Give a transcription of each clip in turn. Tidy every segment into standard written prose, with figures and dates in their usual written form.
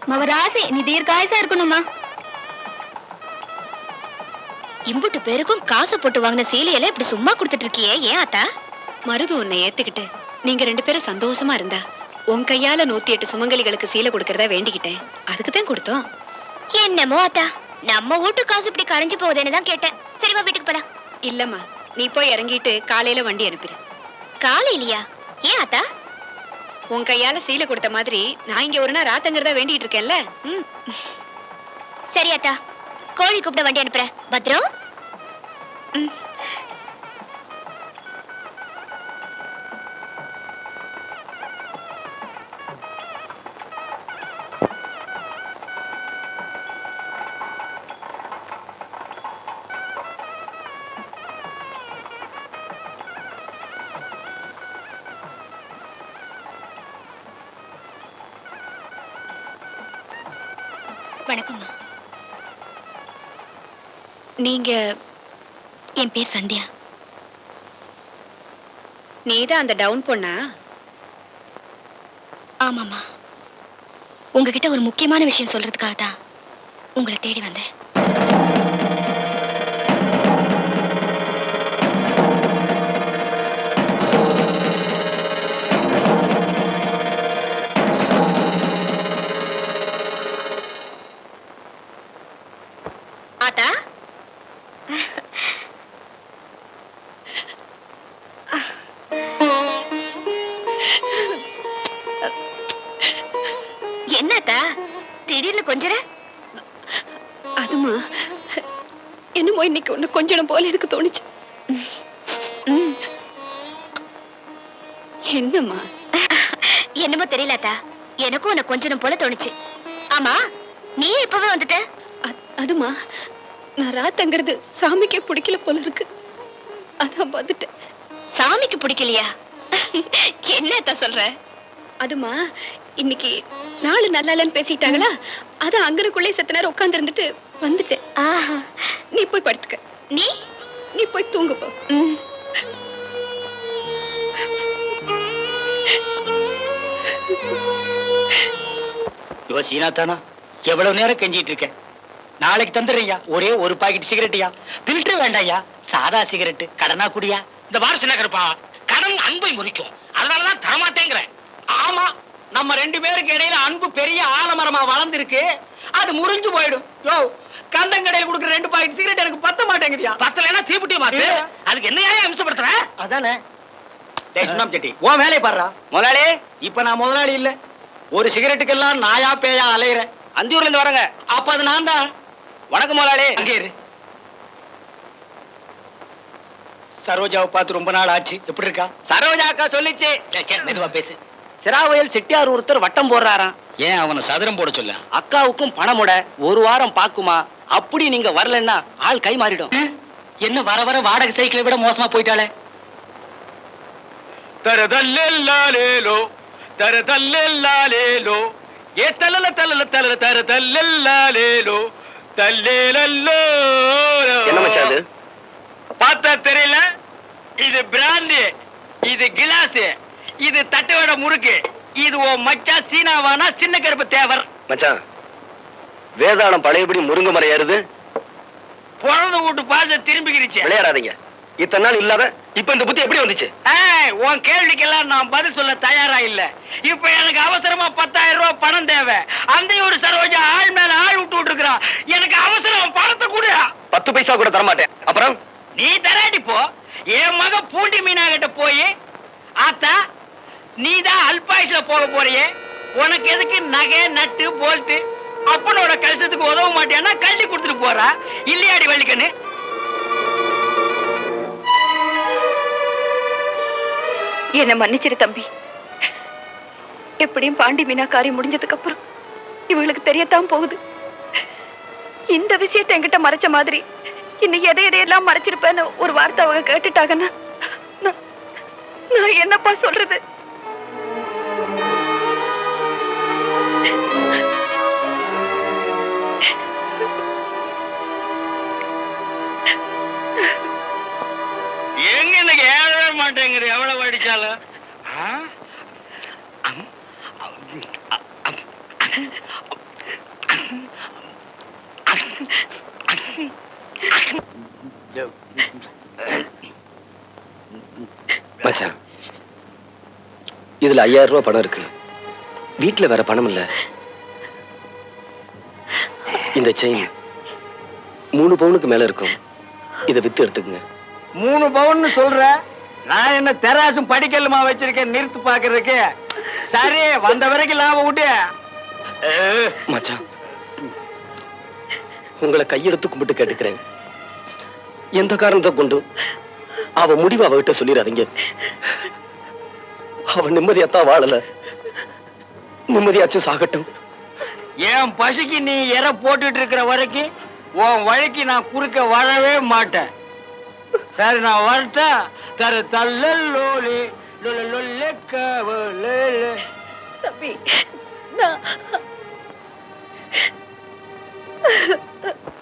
மவராசி நீ தீர்க்காயசா இருக்கணுமா. இம்புட்டு பேருக்கும் காசு போட்டு வாங்கின சீலையில இப்படி சும்மா கொடுத்துட்டு இருக்கியே, ஏன் அத்தா? மருது உன்னை ஏத்துக்கிட்டு நீங்க 2 பேரும் சந்தோஷமா இருந்தா உன் கையால 108 சுமங்கலிகளுக்கு சீலை கொடுக்கறதா வேண்டிக்கிட்டேன். அதுக்குதான் கொடுத்தோம். என்னமோ அத்தா, நம்ம வீட்டு காசு இப்படி கரைஞ்சு போகுதுன்னு தான் கேட்டேன். சரிவா வீட்டுக்கு போலாம். இல்லம்மா, நீ போய் இறங்கிட்டு காலையில வண்டி அனுப்பிடு. காலையிலயா? ஏன் அத்தா? உன் கையால சீலை கொடுத்த மாதிரி நான் இங்க ஒரு நாள் ராத்தங்கிறதா வேண்டிட்டு இருக்கேன்ல. சரி அத்தா, கோழி கூப்பிட வண்டி அனுப்புறேன். பத்ரம். வணக்கம்மா. நீங்க? என் பேர் சந்தியா. நீதான் அந்த டவுன் பொண்ணா? ஆமாம்மா, உங்ககிட்ட ஒரு முக்கியமான விஷயம் சொல்றதுக்காக தான் உங்களை தேடி வந்தேன். ஆத்தா, என்னத்தா திடீர்னு கொஞ்சற? அதுமா, என்னமோ இன்னைக்கு ஒண்ணு கொஞ்சம் போல எனக்கு தோணுச்சு. என்னம்மா? என்னமோ தெரியலத்தா, எனக்கும் உன்னை கொஞ்சம் போல தோணுச்சு. ஆமா, நீ இப்பவே வந்துட்ட? அதுமா, நான் ராத்தங்கிறது சாமிக்கே பிடிக்கல போல இருக்கு. அதான் வந்துட்டேன். சாமிக்கு பிடிக்கலையா? என்னத்த சொல்ற? அதுமா, இன்னைக்கு நாலு நல்லா இல்லன்னு பேசிட்டாங்களா, அதான் அங்கனுக்குள்ளே செத்த நேரம் உட்கார்ந்து இருந்துட்டு வந்துட்டேன். நீ போய் படுத்துக்க. நீ போய் தூங்கு போ. சீனா தானா? எவ்வளவு நேரம் கெஞ்சிட்டு இருக்கேன். நாளைக்கு தந்துடுறீங்க. ஒரே ஒரு பாக்கெட் சிகரெட்டியா? பில்டர் வேண்டாயா, சாதா சிகரெட். கடனா குடியா? இந்த வாரிசு நகர்ப்பா, கடன் அன்பை முறிக்கும். அதனாலதான் தரமாட்டேங்கிறேன். ஆமா, நம்ம 2 பேருக்கு இடையில அன்பு பெரிய ஆலமரமா வளர்ந்துருக்கு. அது முறிஞ்சு போயிடும். யோ, கந்தங்கடையில் கொடுக்குற 2 பாக்கெட் சிகரெட் எனக்கு பத்த மாட்டேங்குதியா? பத்தலைன்னா தீப்புட்டி மாத்து. அதுக்கு என்னையா அம்சப்படுத்துற? அதானே. சுண்ணாம்பு செட்டி, ஓ வேலையை பாடுறா. முதலாளி, இப்ப நான் முதலாளி இல்ல. ஒரு சிகரெட்டுக்கெல்லாம் நாயா பேயா அலையிறேன். அந்தியூர்ல இருந்து வரங்க. அப்ப அது நான் தான். வணக்கம் முதலாளி. அங்கே இரு. சரோஜாவை பார்த்து ரொம்ப நாள் ஆச்சு. எப்படி இருக்கா? சரோஜா அக்கா சொல்லிச்சு. மெதுவா பேசு. சிராவயல் செட்டியார் ஒருத்தர் வட்டம் போடுறாராம். ஏன் அவனை சதுரம் போட சொல்ல? அக்காவுக்கும் பணமுட 1 வாரம் பாக்குமா. அப்படி நீங்க வரலன்னா ஆள் கை மாறிடும். என்ன வர வர வாடகை சைக்கிளை விட மோசமா போயிட்டாளே. தரதல்லேலோ தரதல்லேலோ ஏ தலல தலல தலல தரதல்லேலோ தல்லேலோ. என்ன மச்சான் இது? பார்த்தா தெரியல? இது பிராந்தி, இது கிளாஸ், இது தட்டுவடை முறுக்கு. இது ஓ மச்சா சீனாவானா சின்ன கருப்பு தேவர். மச்சான், வேதாளம் பழையபடி முருங்க மரம் ஏறுது. பிறந்த வீட்டு பாச திரும்பிக்கிருச்சு. விளையாடாதீங்க. இத்தனை நாள் இல்லாத இப்ப இந்த புத்தி எப்படி வந்துச்சு? உன் கேள்விக்கெல்லாம் நான் பதில் சொல்ல தயாரா இல்ல. இப்ப எனக்கு அவசரமா 10,000 ரூபாய் பணம் தேவை. அந்த ஒரு சரோஜா ஆள் மேல ஆள் விட்டு இருக்கிறான். எனக்கு அவசரம், பணத்தை கூட 10 பைசா கூட தரமாட்டேன். அப்புறம் நீ தராடி போ. என் மக பூண்டி மீனா கிட்ட போய், ஆத்தா நீதான் அல்பாயுஸ்ல போக போறியே, உனக்கு எதுக்கு நகை நட்டு போல்ட்டு, அப்பனோட கஷ்டத்துக்கு உதவ மாட்டேன்னா கல்வி கொடுத்துட்டு போறா இல்லையாடி வள்ளிக்கண்ணு? என்ன மன்னிச்சிரு தம்பி. எப்படியும் பாண்டி மீனா காரியம் முடிஞ்சதுக்கு அப்புறம் இவங்களுக்கு தெரியத்தான் போகுது. இந்த விஷயத்தை என்கிட்ட மறைச்ச மாதிரி இன்னும் எதையெல்லாம் மறைச்சிருப்பேன்னு ஒரு வார்த்தை அவங்க கேட்டுட்டாங்கன்னா நான் என்னப்பா சொல்றது? எங்க எனக்கு ஏழவே மாட்டேங்குது எவ்வளவு அடிச்சாலும். மச்சான், இதுல 5000 ரூபாய் பணம் இருக்கு. வீட்டுல வேற பணம் இல்ல. இந்த செயின் 3 பவுனுக்கு மேல இருக்கும். இத வித்து எடுத்துக்குங்க. 3 பவுன் சொல்ற? நான் என்ன தெராசும் படிக்கலுமா வச்சிருக்கேன் நிறுத்து பாக்குறதுக்கு? சரி, வந்த வரைக்கும் லாபம் விட்டு. மச்சான், உங்களை கையெடுத்து கும்பிட்டு கேட்டுக்கிறேன். எந்த காரணத்தை கொண்டு அவ முடிவு அவகிட்ட சொல்லிடாதீங்க. அவ நிம்மதியாத்தான் வாழல, நிம்மதியாச்சும் சாகட்டும். என் பசிக்கு நீ எற போட்டுட்டு இருக்கிற வரைக்கும் உன் வழிக்கு நான் குறுக்க வரவே மாட்டேன். சரி, நான் வரட்டா? தர தள்ளோலி தம்பி, நான்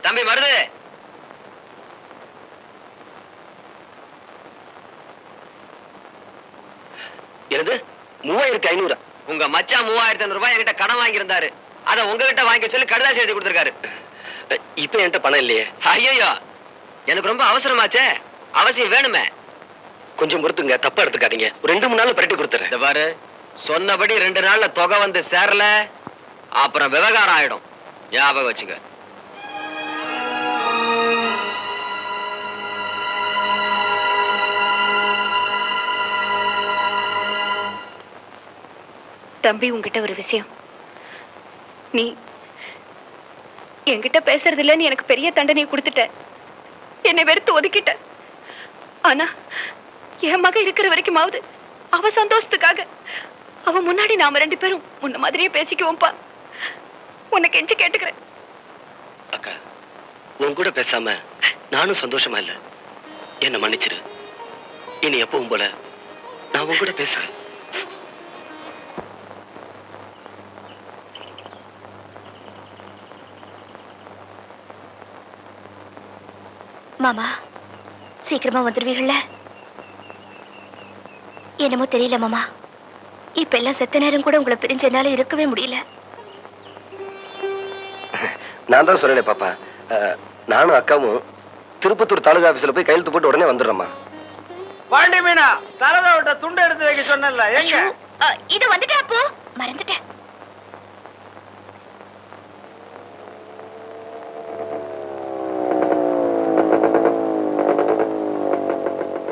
தம்பி மருது, எனது 3500. உங்க மச்சான் 3500 ரூபாய் என்கிட்ட கடன் வாங்கி இருந்தாரு. அத உங்ககிட்ட வாங்கி சொல்லி கடிதாசி எழுதி கொடுத்திருக்காரு. இப்ப என்கிட்ட பணம் இல்லையே. ஐயோ, எனக்கு ரொம்ப அவசரமாச்சே. அவசியம் வேணுமே. கொஞ்சம் பொறுத்துங்க, தப்பா எடுத்துக்காதீங்க. ஒரு 2-3 நாள்ல பரட்டி கொடுத்துறேன். இந்த பாரு, சொன்னபடி 2 நாள்ல தொகை வந்து சேரல, அப்புறம் விவகாரம் ஆயிடும். ஞாபகம் வச்சுக்க. தம்பி, உங்ககிட்ட ஒரு விஷயம். நீ என்கிட்ட பேசுறது இல்லைன்னு எனக்கு பெரிய தண்டனை கொடுத்துட்ட. என்னை வெறுத்து ஒதுக்கிட்ட. ஆனா என் மக இருக்கிற வரைக்குமாவது அவ சந்தோஷத்துக்காக அவ முன்னாடி நாம 2 பேரும் முன்ன மாதிரியே பேசிக்குவோம்ப்பா. உன்னை கெஞ்சி கேட்டுக்கிறேன். அக்கா, உன் கூட பேசாம நானும் சந்தோஷமா இல்ல. என்ன மன்னிச்சிரு. இனி எப்பவும் போல நான் உன் கூட பேசுறேன். மாமா, சீக்கிரமா வந்துருவீங்கல்ல? என்னமோ தெரியல மாமா, இப்ப எல்லாம் செத்த நேரம் கூட உங்களை பிரிஞ்ச என்னால இருக்கவே முடியல. நான் தான் சொல்றேனே பாப்பா, நானும் அக்காவும் திருப்பத்தூர் தாலுகா ஆபீஸ்ல போய் கையெழுத்து போட்டு உடனே வந்துடுறோம்மா. பாண்டி மீனா, தலதாவிட்ட துண்டு எடுத்து வைக்க சொன்னல, எங்க? இது வந்துட்டா அப்போ மறந்துட்டேன்.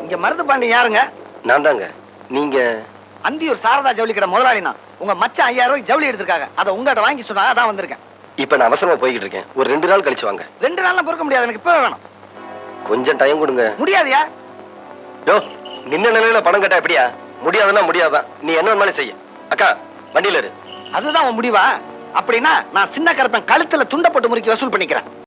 இங்க மருது பாண்டி யாருங்க? நான் தாங்க. நீங்க? அந்தியூர் சாரதா ஜவுளி கடை முதலாளினா. உங்க மச்சான் 5000 ரூபாய்க்கு ஜவுளி எடுத்திருக்காங்க. அதை உங்ககிட்ட வாங்கி சொன்னா அதான் வந்திருக்கேன். இப்ப நான் அவசரமா போய்கிட்டு இருக்கேன். ஒரு 2 நாள் கழிச்சு வாங்க. 2 நாள்ல பொறுக்க முடியாது, எனக்கு இப்பவே வேணும். கொஞ்சம் டைம் கொடுங்க. முடியாதியா? யோ, நின்ன நிலையில பணம் கட்டா எப்படியா? முடியாதுன்னா முடியாதான். நீ என்ன வேணாலும் செய்ய. அக்கா, வண்டியில இரு. அதுதான் உன் முடிவா? அப்படின்னா நான் சின்ன கருப்பன் கழுத்துல துண்டை போட்டு முறுக்கி வசூல் பண்ணிக்கிறேன்.